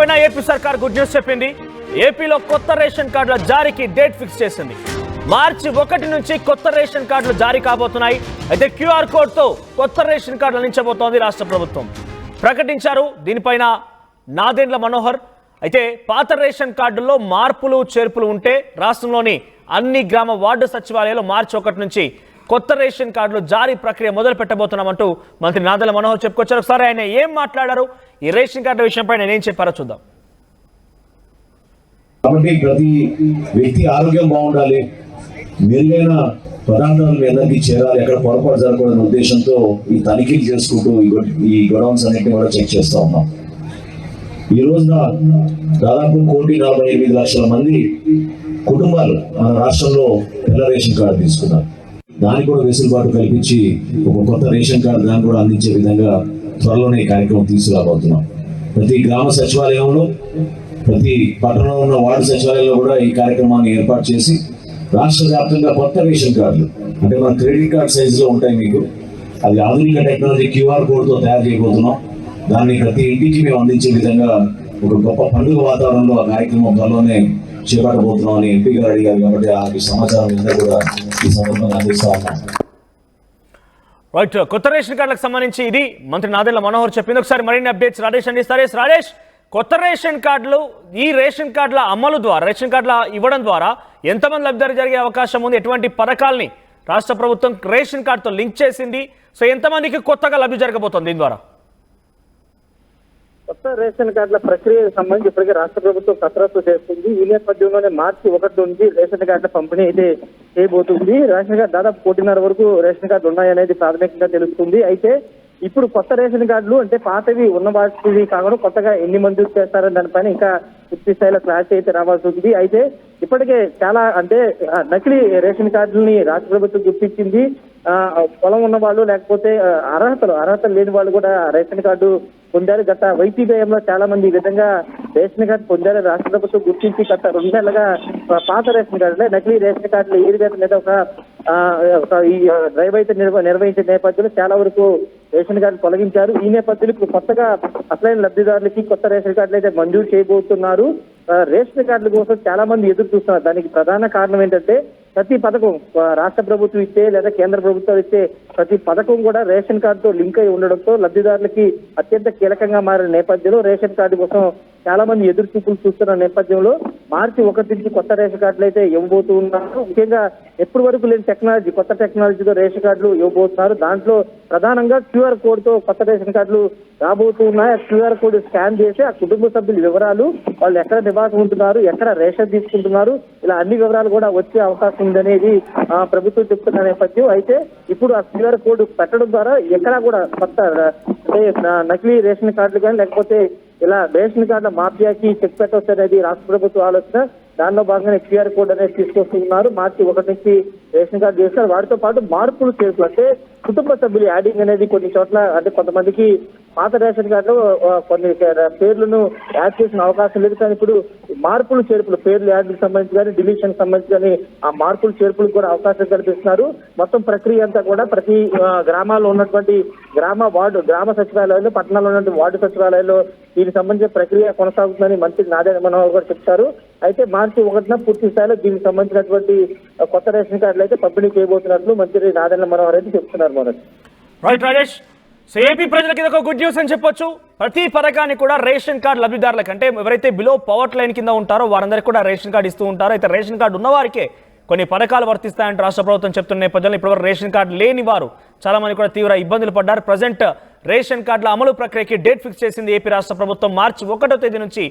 లేకపోయినా ఏపీ సర్కార్ good news చెప్పింది. ఏపీలో కొత్త రేషన్ కార్డుల జారీకి డేట్ ఫిక్స్ చేసింది. మార్చి 1 నుంచి కొత్త రేషన్ కార్డులు జారీ కాబోతున్నాయి. అయితే క్యూఆర్ కోడ్తో కొత్త రేషన్ కార్డులు అందించబోతోంది రాష్ట్ర ప్రభుత్వం ప్రకటించారు. దీనిపైన నాదెండ్ల మనోహర్ అయితే పాత రేషన్ కార్డుల్లో మార్పులు చేర్పులు ఉంటే రాష్ట్రంలోని అన్ని గ్రామ వార్డు సచివాలయాల్లో మార్చి 1 నుంచి కొత్త రేషన్ కార్డులు జారీ ప్రక్రియ మొదలు పెట్టబోతున్నామంటూ మంత్రి నాదెండ్ల మనోహర్ చెప్పుకొచ్చారు. ఒకసారి ఆయన ఏం మాట్లాడారు, ఈ రేషన్ కార్డుల విషయంపై నేను ఏం చెప్పారో చూద్దాం. కాబట్టి ప్రతి వ్యక్తి ఆరోగ్యం బాగుండాలి, మెరుగైన పదార్థాలు మీ అందరికీ చేరాలి, ఎక్కడ పొరపాటు జరగకూడదనే ఉద్దేశంతో ఈ తనిఖీలు చేసుకుంటూ ఈ గొడవన్స్ అన్నింటినీ కూడా చెక్ చేస్తూ ఉన్నాం. ఈ రోజున దాదాపు 1,48,00,000 మంది కుటుంబాలు మన రాష్ట్రంలో తెల్ల రేషన్ కార్డు తీసుకున్నారు. దానికి కూడా వెసులుబాటు కల్పించి ఒక కొత్త రేషన్ కార్డు దాన్ని కూడా అందించే విధంగా త్వరలోనే ఈ కార్యక్రమం తీసుకురాబోతున్నాం. ప్రతి గ్రామ సచివాలయంలో, ప్రతి పట్టణంలో ఉన్న వార్డు సచివాలయంలో కూడా ఈ కార్యక్రమాన్ని ఏర్పాటు చేసి రాష్ట్ర వ్యాప్తంగా కొత్త రేషన్ కార్డులు అంటే మన క్రెడిట్ కార్డ్ సైజులో ఉంటాయి మీకు, అది ఆధునిక టెక్నాలజీ క్యూఆర్ కోడ్తో తయారు చేయబోతున్నాం. దాన్ని ప్రతి ఇంటికి మేము అందించే విధంగా ఒక గొప్ప పండుగ వాతావరణంలో ఆ కార్యక్రమం త్వరలోనే చేపట్టబోతున్నాం అని ఎంపీ గారు అడిగారు. కాబట్టి ఆ సమాచారం అందరూ కూడా ఈ సందర్భంగా అందిస్తా ఉన్నాం. రైట్, కొత్త రేషన్ కార్డులకు సంబంధించి ఇది మంత్రి నాదెండ్ల మనోహర్ చెప్పింది. ఒకసారి మరిన్ని అప్డేట్స్ రాజేష్ అందిస్తారు. రాజేష్, కొత్త రేషన్ కార్డులు, ఈ రేషన్ కార్డుల అమలు ద్వారా, రేషన్ కార్డుల ఇవ్వడం ద్వారా ఎంతమంది లబ్ధిదారు జరిగే అవకాశం ఉంది? ఎటువంటి పథకాల్ని రాష్ట్ర ప్రభుత్వం రేషన్ కార్డుతో లింక్ చేసింది? సో ఎంతమందికి కొత్తగా లబ్ధి జరగబోతోంది దీని ద్వారా? కొత్త రేషన్ కార్డుల ప్రక్రియకు సంబంధించి ఇప్పటికే రాష్ట్ర ప్రభుత్వం కసరత్తు చేస్తుంది. ఈ నేపథ్యంలోనే మార్చి 1 నుంచి రేషన్ కార్డుల పంపిణీ అయితే చేయబోతుంది. రేషన్ కార్డు దాదాపు 1,500 వరకు రేషన్ కార్డులు ఉన్నాయనేది ప్రాథమికంగా తెలుస్తుంది. అయితే ఇప్పుడు కొత్త రేషన్ కార్డులు అంటే పాతవి ఉన్న వాటివి కాకుండా కొత్తగా ఎన్ని మంది చేస్తారని దానిపైన ఇంకా పూర్తి స్థాయిలో క్లారిటీ అయితే రావాల్సి ఉంది. అయితే ఇప్పటికే చాలా అంటే నకిలీ రేషన్ కార్డులని రాష్ట్ర ప్రభుత్వం గుర్తించింది. పొలం ఉన్న వాళ్ళు లేకపోతే అర్హతలు లేని వాళ్ళు కూడా రేషన్ కార్డు పొందారు. గత వైసీపీలో చాలా మంది ఈ విధంగా రేషన్ కార్డు పొందారు. రాష్ట్ర ప్రభుత్వం గుర్తించి గత 2 నెలలుగా పాత రేషన్ కార్డులే నకిలీ రేషన్ కార్డులు ఏరివేత మీద ఒక డ్రైవ్ అయితే నిర్వహించిన నేపథ్యంలో చాలా వరకు రేషన్ కార్డు తొలగించారు. ఈ నేపథ్యంలో ఇప్పుడు కొత్తగా అసలైన లబ్ధిదారులకి కొత్త రేషన్ కార్డులు అయితే మంజూరు చేయబోతున్నారు. రేషన్ కార్డుల కోసం చాలా మంది ఎదురు చూస్తున్నారు. దానికి ప్రధాన కారణం ఏంటంటే ప్రతి పథకం రాష్ట్ర ప్రభుత్వం ఇచ్చే లేదా కేంద్ర ప్రభుత్వం ఇచ్చే ప్రతి పథకం కూడా రేషన్ కార్డుతో లింక్ అయి ఉండడంతో లబ్ధిదారులకి అత్యంత కీలకంగా మారిన నేపథ్యంలో రేషన్ కార్డు కోసం చాలా మంది ఎదురు చూపులు చూస్తున్న నేపథ్యంలో మార్చి 1 నుంచి కొత్త రేషన్ కార్డులు అయితే ఇవ్వబోతూ ఉన్నారు. ముఖ్యంగా ఎప్పటి వరకు లేని టెక్నాలజీ, కొత్త టెక్నాలజీతో రేషన్ కార్డులు ఇవ్వబోతున్నారు. దాంట్లో ప్రధానంగా క్యూఆర్ కోడ్తో కొత్త రేషన్ కార్డులు రాబోతూ ఉన్నాయి. ఆ క్యూఆర్ కోడ్ స్కాన్ చేసి ఆ కుటుంబ సభ్యుల వివరాలు, వాళ్ళు ఎక్కడ నివాసం ఉంటున్నారు, ఎక్కడ రేషన్ తీసుకుంటున్నారు, ఇలా అన్ని వివరాలు కూడా వచ్చే అవకాశం ఉందనేది ప్రభుత్వం చెప్తున్న నేపథ్యం. అయితే ఇప్పుడు ఆ క్యూఆర్ కోడ్ పెట్టడం ద్వారా ఎక్కడా కూడా కొత్త నకిలీ రేషన్ కార్డులు కానీ లేకపోతే ఇలా రేషన్ కార్డుల మాఫియాకి చెక్ పెట్టవచ్చు అనేది రాష్ట్ర ప్రభుత్వ ఆలోచన. దానిలో భాగంగానే క్యూఆర్ కోడ్ అనేది తీసుకొస్తున్నారు. మార్చి 1 నుంచి రేషన్ కార్డు చేస్తారు. వాటితో పాటు మార్పులు చేర్పులు అంటే కుటుంబ సభ్యులు యాడింగ్ అనేది కొన్ని చోట్ల అంటే కొంతమందికి పాత రేషన్ కార్డులో కొన్ని పేర్లను యాడ్ చేసిన అవకాశం లేదు. కానీ ఇప్పుడు మార్పులు చేర్పులు పేర్లు యాడ్కి సంబంధించి కానీ డిలీషన్ సంబంధించి కానీ ఆ మార్పులు చేర్పులకు కూడా అవకాశం కల్పిస్తున్నారు. మొత్తం ప్రక్రియ అంతా కూడా ప్రతి గ్రామాల్లో ఉన్నటువంటి గ్రామ సచివాలయాల్లో, పట్టణాల్లో ఉన్నటువంటి వార్డు సచివాలయాల్లో దీనికి సంబంధించిన ప్రక్రియ కొనసాగుతుందని మంత్రి నాదెండ్ల మనోహర్ గారు చెప్తారు. అయితే మార్చి 1న పూర్తి స్థాయిలో దీనికి సంబంధించినటువంటి కొత్త రేషన్ కార్డులు అయితే పంపిణీ చేయబోతున్నట్లు మంత్రి నాదెండ్ల మనోహర్ అయితే చెప్తున్నారు. రైట్ రాజేష్, సో ఏపీ ప్రజలకు ఇది ఒక గుడ్ న్యూస్ అని చెప్పొచ్చు. ప్రతి పథకాన్ని కూడా రేషన్ కార్డు లబ్ధిదారులకు అంటే ఎవరైతే బిలో పవర్టీ లైన్ కింద ఉంటారో వారందరికీ కూడా రేషన్ కార్డు ఇస్తూ ఉంటారు. అయితే రేషన్ కార్డు ఉన్నవారికే కొన్ని పథకాలు వర్తిస్తాయంటే రాష్ట్ర ప్రభుత్వం చెప్తున్న నేపథ్యంలో ఇప్పటివరకు రేషన్ కార్డు లేని వారు చాలా మంది కూడా తీవ్ర ఇబ్బందులు పడ్డారు. ప్రజెంట్ రేషన్ కార్డుల అమలు ప్రక్రియకి డేట్ ఫిక్స్ చేసింది ఏపీ రాష్ట్ర ప్రభుత్వం. మార్చి 1వ తేదీ నుంచి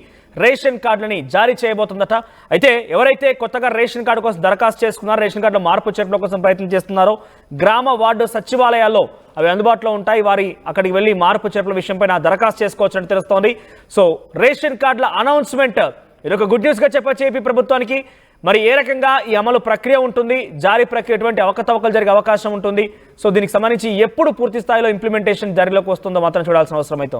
రేషన్ కార్డులని జారీ చేయబోతుందట. అయితే ఎవరైతే కొత్తగా రేషన్ కార్డు కోసం దరఖాస్తు చేసుకున్నారో, రేషన్ కార్డులో మార్పు చేర్పుల కోసం ప్రయత్నం చేస్తున్నారో గ్రామ వార్డు సచివాలయాల్లో అవి అందుబాటులో ఉంటాయి. వారి అక్కడికి వెళ్ళి మార్పు చేర్పుల విషయంపై దరఖాస్తు చేసుకోవచ్చని తెలుస్తోంది. సో రేషన్ కార్డుల అనౌన్స్మెంట్ ఇది ఒక గుడ్ న్యూస్గా చెప్పొచ్చు ఏపీ ప్రభుత్వానికి. మరి ఏ రకంగా ఈ అమలు ప్రక్రియ ఉంటుంది, జారీ ప్రక్రియ ఎటువంటి అవకతవకలు జరిగే అవకాశం ఉంటుంది, సో దీనికి సంబంధించి ఎప్పుడు పూర్తి స్థాయిలో ఇంప్లిమెంటేషన్ జారీలోకి వస్తుందో మాత్రం చూడాల్సిన అవసరం అయితే ఉంది.